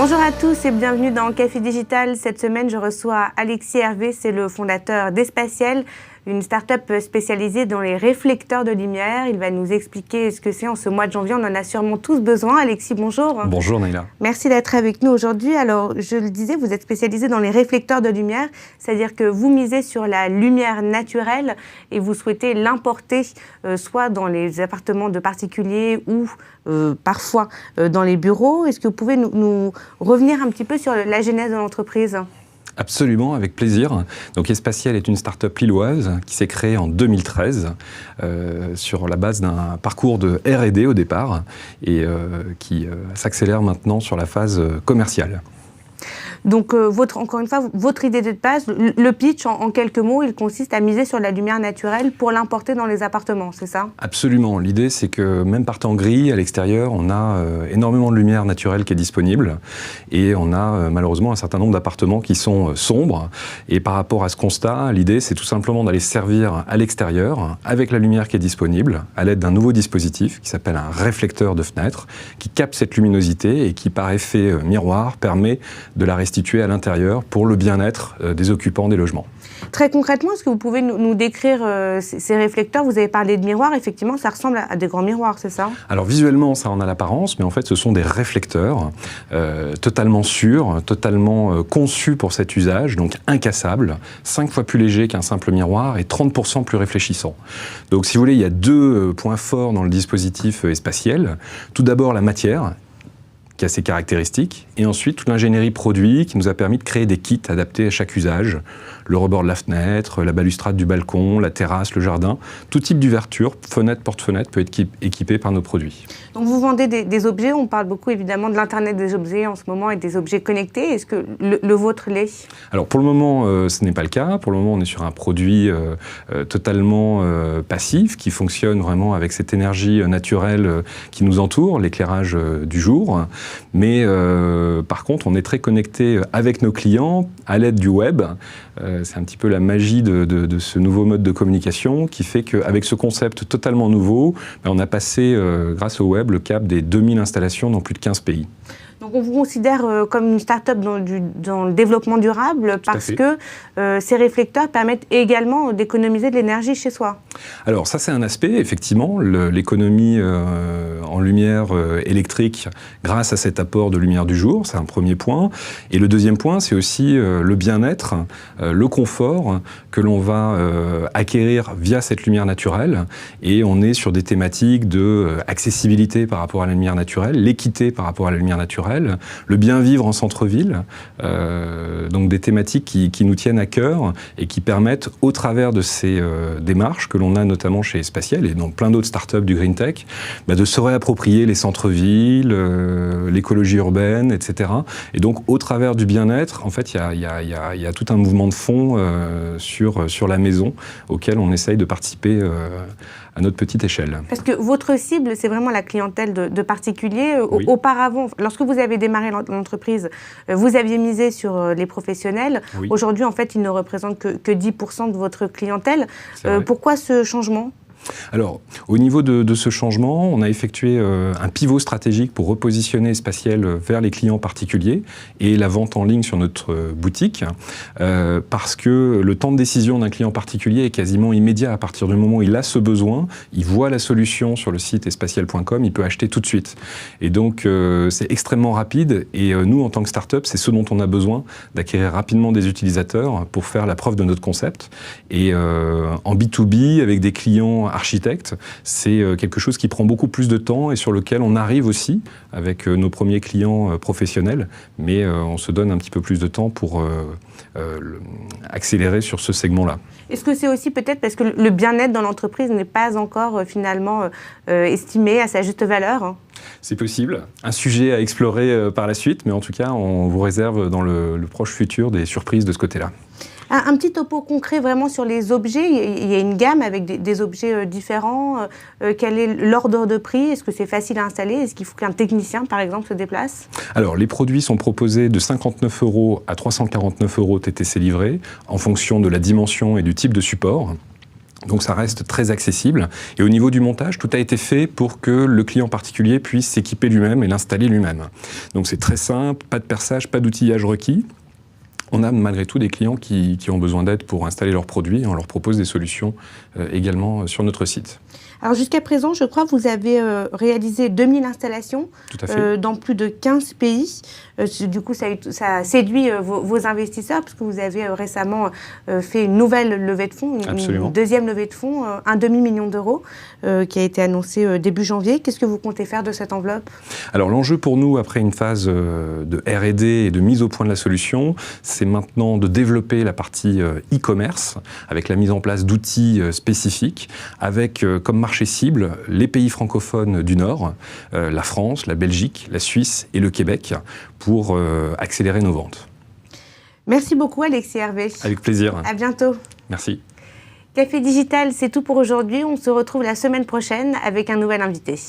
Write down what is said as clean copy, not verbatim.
Bonjour à tous et bienvenue dans Café Digital. Cette semaine, je reçois Alexis Hervé, c'est le fondateur d'Espatiel, une start-up spécialisée dans les réflecteurs de lumière. Il va nous expliquer ce que c'est en ce mois de janvier. On en a sûrement tous besoin. Alexis, bonjour. Bonjour Naïla. Merci d'être avec nous aujourd'hui. Alors, je le disais, vous êtes spécialisé dans les réflecteurs de lumière, c'est-à-dire que vous misez sur la lumière naturelle et vous souhaitez l'importer soit dans les appartements de particuliers ou parfois dans les bureaux. Est-ce que vous pouvez nous revenir un petit peu sur la genèse de l'entreprise ? Absolument, avec plaisir. Donc Espatiel est une start-up lilloise qui s'est créée en 2013 sur la base d'un parcours de R&D au départ et qui s'accélère maintenant sur la phase commerciale. Donc, encore une fois, votre idée de base, le pitch, en quelques mots, il consiste à miser sur la lumière naturelle pour l'importer dans les appartements, c'est ça ? Absolument. L'idée, c'est que même par temps gris, à l'extérieur, on a énormément de lumière naturelle qui est disponible et on a malheureusement un certain nombre d'appartements qui sont sombres. Et par rapport à ce constat, l'idée, c'est tout simplement d'aller servir à l'extérieur avec la lumière qui est disponible à l'aide d'un nouveau dispositif qui s'appelle un réflecteur de fenêtre qui capte cette luminosité et qui, par effet miroir, permet de la restituer à l'intérieur pour le bien-être des occupants des logements. Très concrètement, est-ce que vous pouvez nous décrire ces réflecteurs ? Vous avez parlé de miroirs, effectivement, ça ressemble à des grands miroirs, c'est ça ? Alors visuellement, ça en a l'apparence, mais en fait, ce sont des réflecteurs totalement sûrs, totalement conçus pour cet usage, donc incassables, 5 fois plus légers qu'un simple miroir et 30% plus réfléchissants. Donc si vous voulez, il y a deux points forts dans le dispositif Espatiel. Tout d'abord, la matière, qui a ses caractéristiques, et ensuite toute l'ingénierie produit qui nous a permis de créer des kits adaptés à chaque usage, le rebord de la fenêtre, la balustrade du balcon, la terrasse, le jardin, tout type d'ouverture, fenêtre, porte-fenêtre peut être équipé par nos produits. Donc vous vendez des objets, on parle beaucoup évidemment de l'Internet des objets en ce moment et des objets connectés, est-ce que le vôtre l'est ? Alors pour le moment, ce n'est pas le cas, pour le moment on est sur un produit totalement passif qui fonctionne vraiment avec cette énergie naturelle qui nous entoure, l'éclairage du jour. Mais par contre, on est très connecté avec nos clients à l'aide du web. C'est un petit peu la magie de ce nouveau mode de communication qui fait qu'avec ce concept totalement nouveau, on a passé, grâce au web, le cap des 2000 installations dans plus de 15 pays. Donc on vous considère comme une start-up dans le développement durable parce que ces réflecteurs permettent également d'économiser de l'énergie chez soi. Alors ça c'est un aspect, effectivement, l'économie en lumière électrique grâce à cet apport de lumière du jour, c'est un premier point. Et le deuxième point, c'est aussi le bien-être, le confort que l'on va acquérir via cette lumière naturelle. Et on est sur des thématiques de accessibilité par rapport à la lumière naturelle, l'équité par rapport à la lumière naturelle, le bien-vivre en centre-ville, donc des thématiques qui nous tiennent à cœur et qui permettent, au travers de ces démarches que l'on a notamment chez Espatiel et dans plein d'autres startups du Green Tech, de se réapproprier les centres-villes, l'écologie urbaine, etc. Et donc, au travers du bien-être, en fait, il y a tout un mouvement de fond sur la maison auquel on essaye de participer à notre petite échelle. Parce que votre cible, c'est vraiment la clientèle de particuliers. Oui. Auparavant, lorsque vous avez démarré l'entreprise, vous aviez misé sur les professionnels. Oui. Aujourd'hui, en fait, ils ne représentent que 10% de votre clientèle. Pourquoi ce changement ? Alors, au niveau de ce changement, on a effectué un pivot stratégique pour repositionner Espatiel vers les clients particuliers et la vente en ligne sur notre boutique, parce que le temps de décision d'un client particulier est quasiment immédiat. À partir du moment où il a ce besoin, il voit la solution sur le site espatiel.com, il peut acheter tout de suite. Et donc, c'est extrêmement rapide et nous, en tant que start-up, c'est ce dont on a besoin, d'acquérir rapidement des utilisateurs pour faire la preuve de notre concept. Et en B2B, avec des clients architecte, c'est quelque chose qui prend beaucoup plus de temps et sur lequel on arrive aussi avec nos premiers clients professionnels, mais on se donne un petit peu plus de temps pour accélérer sur ce segment-là. Est-ce que c'est aussi peut-être parce que le bien-être dans l'entreprise n'est pas encore finalement estimé à sa juste valeur ? C'est possible. Un sujet à explorer par la suite, mais en tout cas, on vous réserve dans le proche futur des surprises de ce côté-là. Un petit topo concret vraiment sur les objets. Il y a une gamme avec des objets différents. Quel est l'ordre de prix ? Est-ce que c'est facile à installer ? Est-ce qu'il faut qu'un technicien, par exemple, se déplace ? Alors, les produits sont proposés de 59 € à 349 € TTC livré, en fonction de la dimension et du type de support. Donc ça reste très accessible. Et au niveau du montage, tout a été fait pour que le client particulier puisse s'équiper lui-même et l'installer lui-même. Donc c'est très simple, pas de perçage, pas d'outillage requis. On a malgré tout des clients qui ont besoin d'aide pour installer leurs produits et on leur propose des solutions également sur notre site. Alors jusqu'à présent, je crois que vous avez réalisé 2000 installations dans plus de 15 pays. Du coup, ça a séduit vos investisseurs parce que vous avez récemment fait une nouvelle levée de fonds, une deuxième levée de fonds, un demi-million d'euros qui a été annoncé début janvier. Qu'est-ce que vous comptez faire de cette enveloppe? Alors l'enjeu pour nous, après une phase de R&D et de mise au point de la solution, c'est maintenant de développer la partie e-commerce avec la mise en place d'outils spécifiques, avec comme marché cible les pays francophones du Nord, la France, la Belgique, la Suisse et le Québec, pour accélérer nos ventes. Merci beaucoup Alexis Hervé. Avec plaisir. À bientôt. Merci. Café Digital, c'est tout pour aujourd'hui. On se retrouve la semaine prochaine avec un nouvel invité.